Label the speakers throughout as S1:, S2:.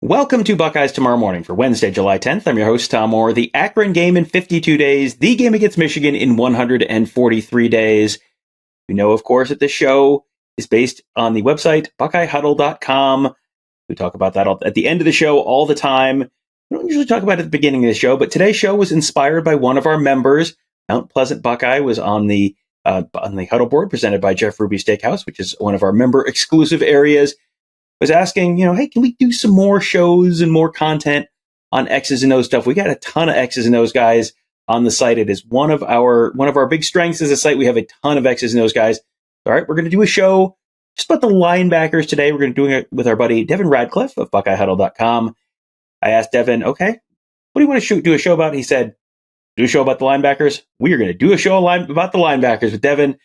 S1: Welcome to Buckeyes Tomorrow Morning for Wednesday, July 10th. I'm your host, Tom Orr. The Akron game in 52 days, the game against Michigan in 143 days. You know, of course, that this show is based on the website, BuckeyeHuddle.com. We talk about that at the end of the show all the time. We don't usually talk about it at the beginning of the show, but today's show was inspired by one of our members. Mount Pleasant Buckeye was on the Huddle board presented by Jeff Ruby Steakhouse, which is one of our member exclusive areas. Was asking, hey, can we do some more shows and more content on X's and O's stuff? We got a ton of X's and O's guys on the site. It is one of our big strengths as a site. We have a ton of X's and O's guys. All right, we're going to do a show just about the linebackers today. We're going to do it with our buddy Devin Radcliffe of BuckeyeHuddle.com. I asked Devin, okay, what do you want to do a show about? He said, do a show about the linebackers. We are going to do a show about the linebackers with Devin.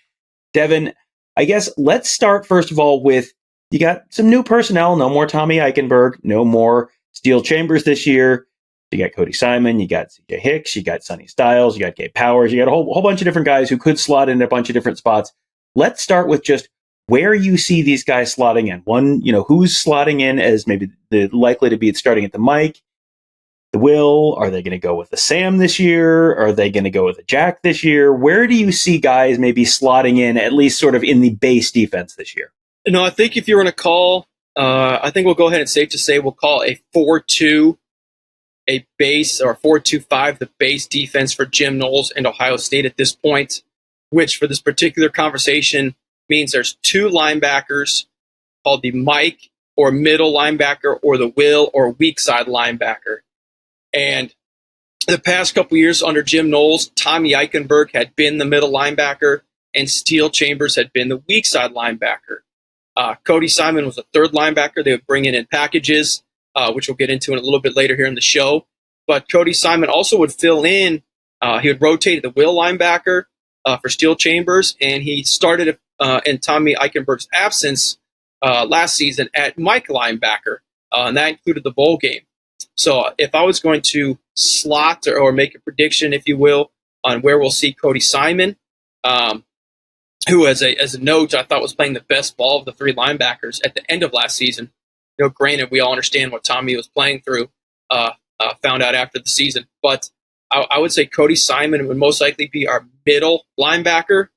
S1: Devin, I guess let's start first of all with, you got some new personnel. No more Tommy Eichenberg. No more Steel Chambers this year. You got Cody Simon. You got CJ Hicks. You got Sonny Styles. You got Gabe Powers. You got a whole bunch of different guys who could slot in a bunch of different spots. Let's start with just where you see these guys slotting in. One, who's slotting in as maybe the likely to be starting at the Mike, the Will. Are they going to go with the Sam this year? Are they going to go with the Jack this year? Where do you see guys maybe slotting in, at least sort of in the base defense this year?
S2: No, I think if you're going to call, I think we'll go ahead and safe to say we'll call a 4-2 a base, or 4-2-5 the base defense for Jim Knowles and Ohio State at this point, which for this particular conversation means there's two linebackers called the Mike or middle linebacker or the Will or weak side linebacker. And the past couple years under Jim Knowles, Tommy Eichenberg had been the middle linebacker and Steel Chambers had been the weak side linebacker. Cody Simon was a third linebacker. They would bring in packages, which we'll get into in a little bit later here in the show. But Cody Simon also would fill in. He would rotate the will linebacker for Steel Chambers, and he started in Tommy Eichenberg's absence last season at Mike linebacker, and that included the bowl game. So if I was going to slot or make a prediction, if you will, on where we'll see Cody Simon, who, as a note, I thought was playing the best ball of the three linebackers at the end of last season. Granted, we all understand what Tommy was playing through, found out after the season. But I would say Cody Simon would most likely be our middle linebacker,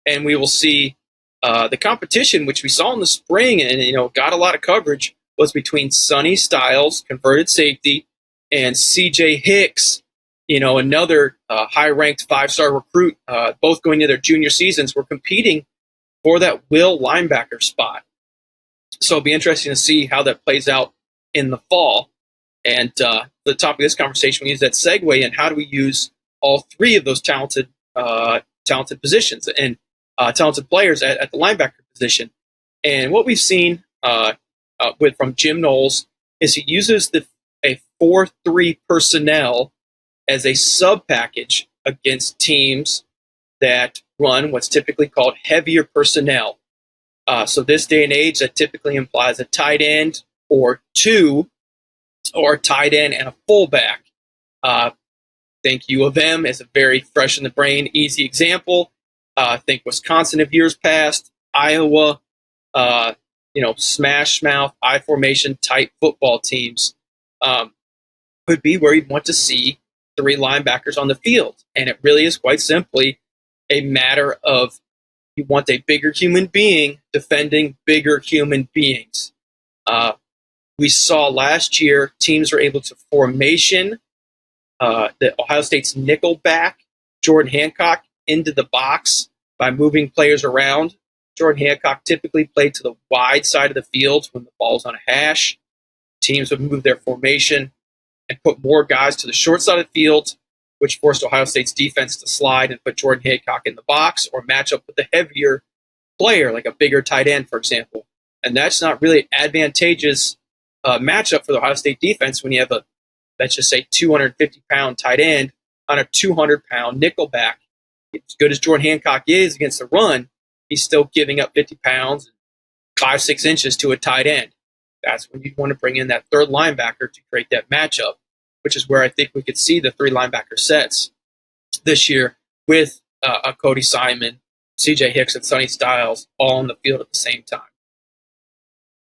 S2: and we will see the competition, which we saw in the spring and got a lot of coverage, was between Sonny Styles, converted safety, and CJ Hicks, another high-ranked five-star recruit, both going into their junior seasons, were competing for that will linebacker spot. So it'll be interesting to see how that plays out in the fall. And the topic of this conversation, we use that segue in how do we use all three of those talented positions and talented players at the linebacker position. And what we've seen from Jim Knowles is he uses a 4-3 personnel as a sub-package against teams that run what's typically called heavier personnel. So this day and age, that typically implies a tight end or two, or a tight end and a fullback. Think U of M is a very fresh in the brain, easy example. Think Wisconsin of years past, Iowa, smash mouth, I formation type football teams could be where you'd want to see three linebackers on the field. And it really is quite simply a matter of you want a bigger human being defending bigger human beings. We saw last year teams were able to formation the Ohio State's nickel back, Jordan Hancock, into the box by moving players around. Jordan Hancock typically played to the wide side of the field when the ball's on a hash. Teams would move their formation and put more guys to the short side of the field, which forced Ohio State's defense to slide and put Jordan Hancock in the box or match up with a heavier player, like a bigger tight end, for example. And that's not really an advantageous matchup for the Ohio State defense when you have a, let's just say, 250-pound tight end on a 200-pound nickel back. As good as Jordan Hancock is against the run, he's still giving up 50 pounds, 5-6 inches to a tight end. That's when you'd want to bring in that third linebacker to create that matchup, which is where I think we could see the three linebacker sets this year with a Cody Simon, CJ Hicks, and Sonny Styles all on the field at the same time.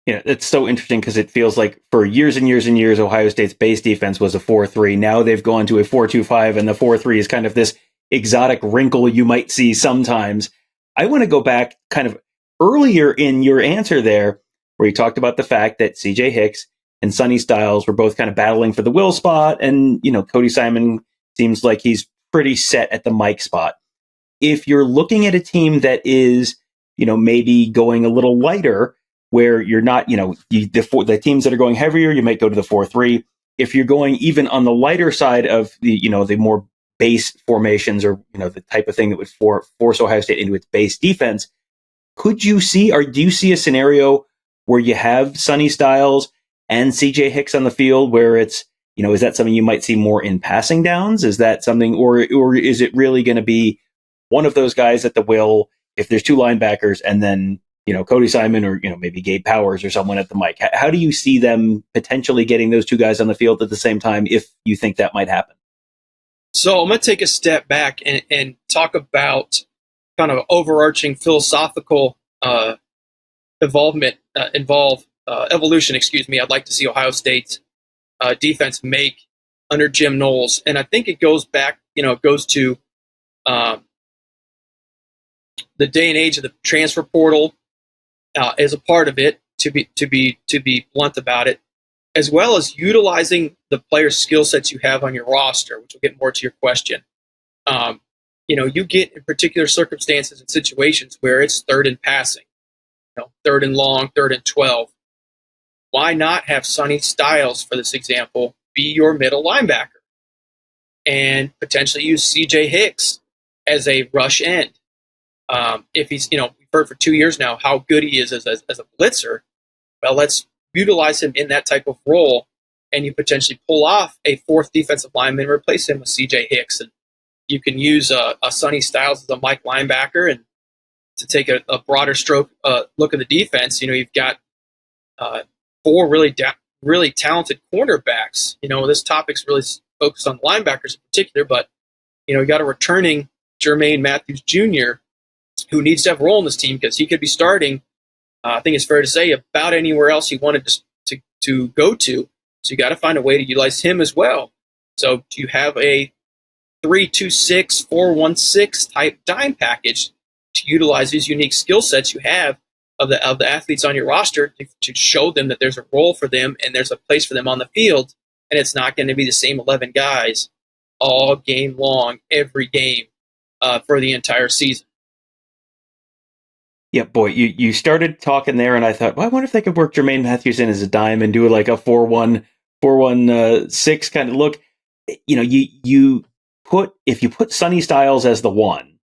S1: It's so interesting because it feels like for years and years and years, Ohio State's base defense was a 4-3. Now they've gone to a 4-2-5, and the 4-3 is kind of this exotic wrinkle you might see sometimes. I want to go back kind of earlier in your answer there, where you talked about the fact that CJ Hicks and Sonny Styles were both kind of battling for the will spot, and Cody Simon seems like he's pretty set at the Mike spot. If you're looking at a team that is, maybe going a little lighter, where you're not, the teams that are going heavier, you might go to the 4-3. If you're going even on the lighter side of the more base formations, or the type of thing that would force Ohio State into its base defense, could you see, or do you see a scenario where you have Sonny Styles and CJ Hicks on the field where it's, is that something you might see more in passing downs? Is that something, or is it really going to be one of those guys at the will if there's two linebackers and then, Cody Simon or, maybe Gabe Powers or someone at the mic? How do you see them potentially getting those two guys on the field at the same time if you think that might happen?
S2: So I'm going to take a step back and talk about kind of overarching philosophical evolution. I'd like to see Ohio State's defense make under Jim Knowles, and I think it goes back. It goes to the day and age of the transfer portal as a part of it. To be blunt about it, as well as utilizing the player skill sets you have on your roster, which will get more to your question. You get in particular circumstances and situations where it's third and passing, third and long, third and 12. Why not have Sonny Styles, for this example, be your middle linebacker and potentially use CJ Hicks as a rush end? If he's, we've heard for 2 years now how good he is as a blitzer. Well, let's utilize him in that type of role, and you potentially pull off a fourth defensive lineman and replace him with CJ Hicks. And you can use a Sonny Styles as a Mike linebacker, and to take a broader stroke look at the defense, you've got four really talented cornerbacks. This topic's really focused on linebackers in particular, but you got a returning Jermaine Matthews Jr. who needs to have a role in this team because he could be starting. I think it's fair to say about anywhere else he wanted to go to. So you got to find a way to utilize him as well. So do you have a 3-2-6, 4-1-6 type dime package to utilize these unique skill sets you have of the athletes on your roster to show them that there's a role for them and there's a place for them on the field, and it's not going to be the same 11 guys all game long, every game for the entire season.
S1: Yeah, boy, you started talking there, and I thought, well, I wonder if they could work Jermaine Matthews in as a dime and do like a 4-1-6 kind of look. If you put Sonny Styles as the one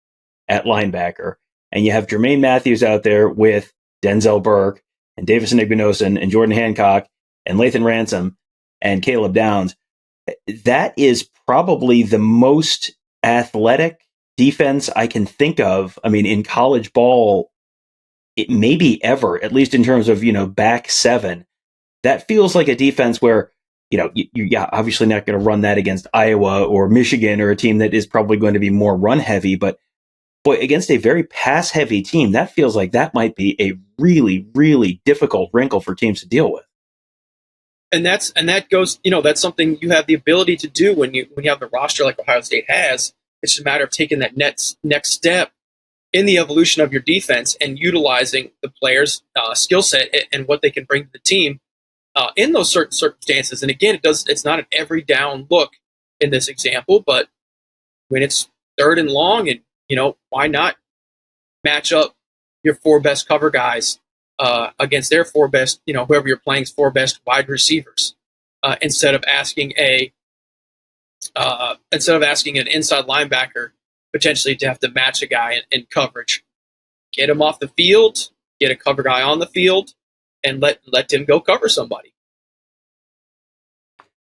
S1: at linebacker, and you have Jermaine Matthews out there with Denzel Burke and Davison Igbinosun and Jordan Hancock and Lathan Ransom and Caleb Downs, that is probably the most athletic defense I can think of. I mean, in college ball, it maybe ever, at least in terms of, back seven. That feels like a defense where, you're obviously not going to run that against Iowa or Michigan or a team that is probably going to be more run heavy. But boy, against a very pass heavy team, that feels like that might be a really, really difficult wrinkle for teams to deal with.
S2: And that goes, that's something you have the ability to do when you have a roster like Ohio State has. It's just a matter of taking that next step in the evolution of your defense and utilizing the players' skill set and what they can bring to the team in those certain circumstances. And again, it's not an every down look in this example, but when it's third and long, and why not match up your four best cover guys against their four best, whoever you're playing's four best wide receivers, instead of asking an inside linebacker potentially to have to match a guy in coverage. Get him off the field, get a cover guy on the field, and let him go cover somebody.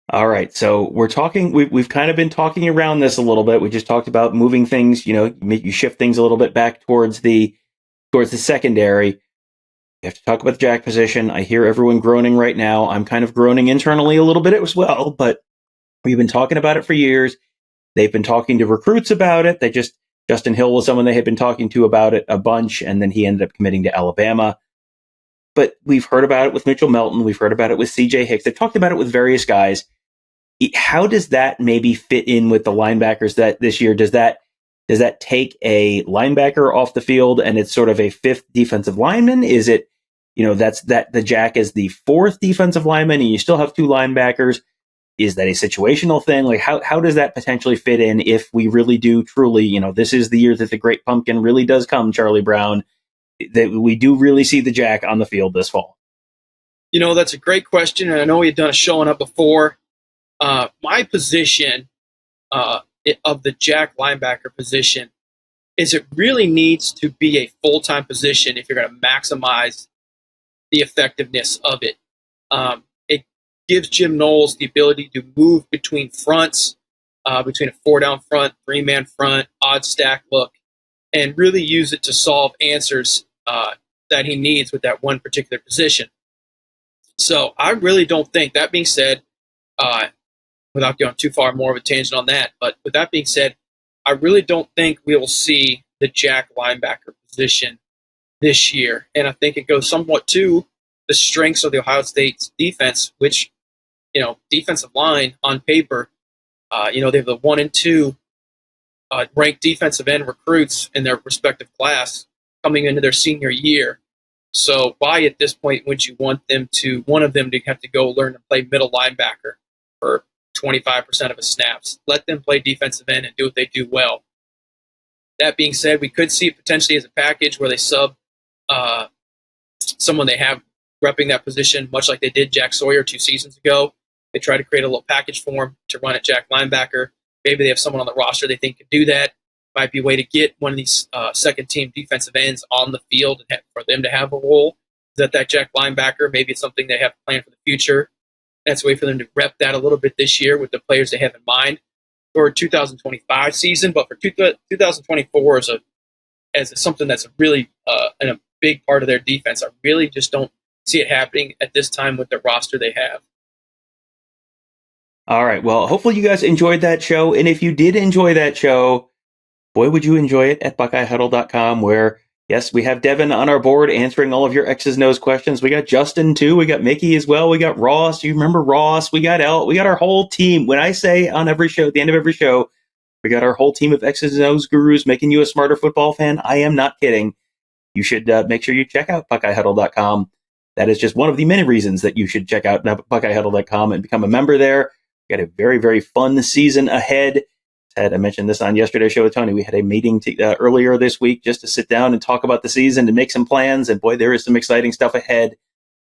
S1: All right, so we're talking. We've kind of been talking around this a little bit. We just talked about moving things. You shift things a little bit back towards the secondary. You have to talk about the jack position. I hear everyone groaning right now. I'm kind of groaning internally a little bit as well, but we've been talking about it for years. They've been talking to recruits about it. Justin Hill was someone they had been talking to about it a bunch, and then he ended up committing to Alabama. but we've heard about it with Mitchell Melton. We've heard about it with CJ Hicks. They've talked about it with various guys. How does that maybe fit in with the linebackers that this year? Does that take a linebacker off the field and it's sort of a fifth defensive lineman? Is it, that's that the Jack is the fourth defensive lineman and you still have two linebackers? Is that a situational thing? Like how does that potentially fit in if we really do truly, this is the year that the great pumpkin really does come, Charlie Brown, that we do really see the Jack on the field this fall?
S2: That's a great question. And I know we've done a show on it before. My position of the Jack linebacker position is it really needs to be a full-time position if you're going to maximize the effectiveness of it. It gives Jim Knowles the ability to move between fronts, between a four-down front, three-man front, odd stack look, and really use it to solve answers that he needs with that one particular position. So I really don't think, that being said, without going too far more of a tangent on that, but with that being said, I really don't think we will see the Jack linebacker position this year. And I think it goes somewhat to the strengths of the Ohio State's defense, which, defensive line on paper, they have the 1 and 2 ranked defensive end recruits in their respective class coming into their senior year. So why at this point would you want one of them to have to go learn to play middle linebacker for 25% of his snaps? Let them play defensive end and do what they do well. That being said, we could see it potentially as a package where they sub someone they have repping that position, much like they did Jack Sawyer 2 seasons ago. They try to create a little package for him to run at Jack linebacker. Maybe they have someone on the roster they think can do that. Might be a way to get one of these second-team defensive ends on the field and for them to have a role. Is that Jack linebacker? Maybe it's something they have planned for the future. That's a way for them to rep that a little bit this year with the players they have in mind for 2025 season. But for 2024 as something that's really a big part of their defense, I really just don't see it happening at this time with the roster they have.
S1: All right. Well, hopefully you guys enjoyed that show. And if you did enjoy that show, boy, would you enjoy it at BuckeyeHuddle.com, where, yes, we have Devin on our board answering all of your X's and O's questions. We got Justin, too. We got Mickey as well. We got Ross. You remember Ross? We got El. We got our whole team. When I say on every show, at the end of every show, we got our whole team of X's and O's gurus making you a smarter football fan. I am not kidding. You should make sure you check out BuckeyeHuddle.com. That is just one of the many reasons that you should check out BuckeyeHuddle.com and become a member there. We got a very, very fun season ahead. I mentioned this on yesterday's show with Tony. We had a meeting earlier this week just to sit down and talk about the season and make some plans. And boy, there is some exciting stuff ahead.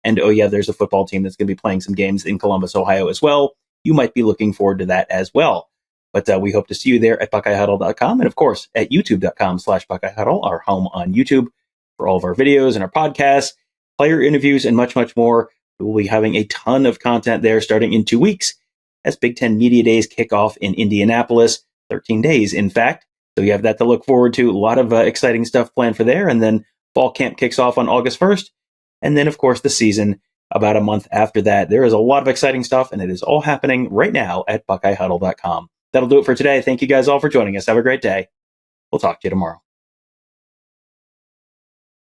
S1: And oh yeah, there's a football team that's going to be playing some games in Columbus, Ohio as well. You might be looking forward to that as well. But we hope to see you there at BuckeyeHuddle.com. And of course, at YouTube.com/BuckeyeHuddle, our home on YouTube for all of our videos and our podcasts, player interviews, and much, much more. We will be having a ton of content there starting in 2 weeks as Big Ten Media Days kick off in Indianapolis. 13 days, in fact. So you have that to look forward to. A lot of exciting stuff planned for there. And then fall camp kicks off on August 1st. And then, of course, the season about a month after that. There is a lot of exciting stuff, and it is all happening right now at BuckeyeHuddle.com. That'll do it for today. Thank you guys all for joining us. Have a great day. We'll talk to you tomorrow.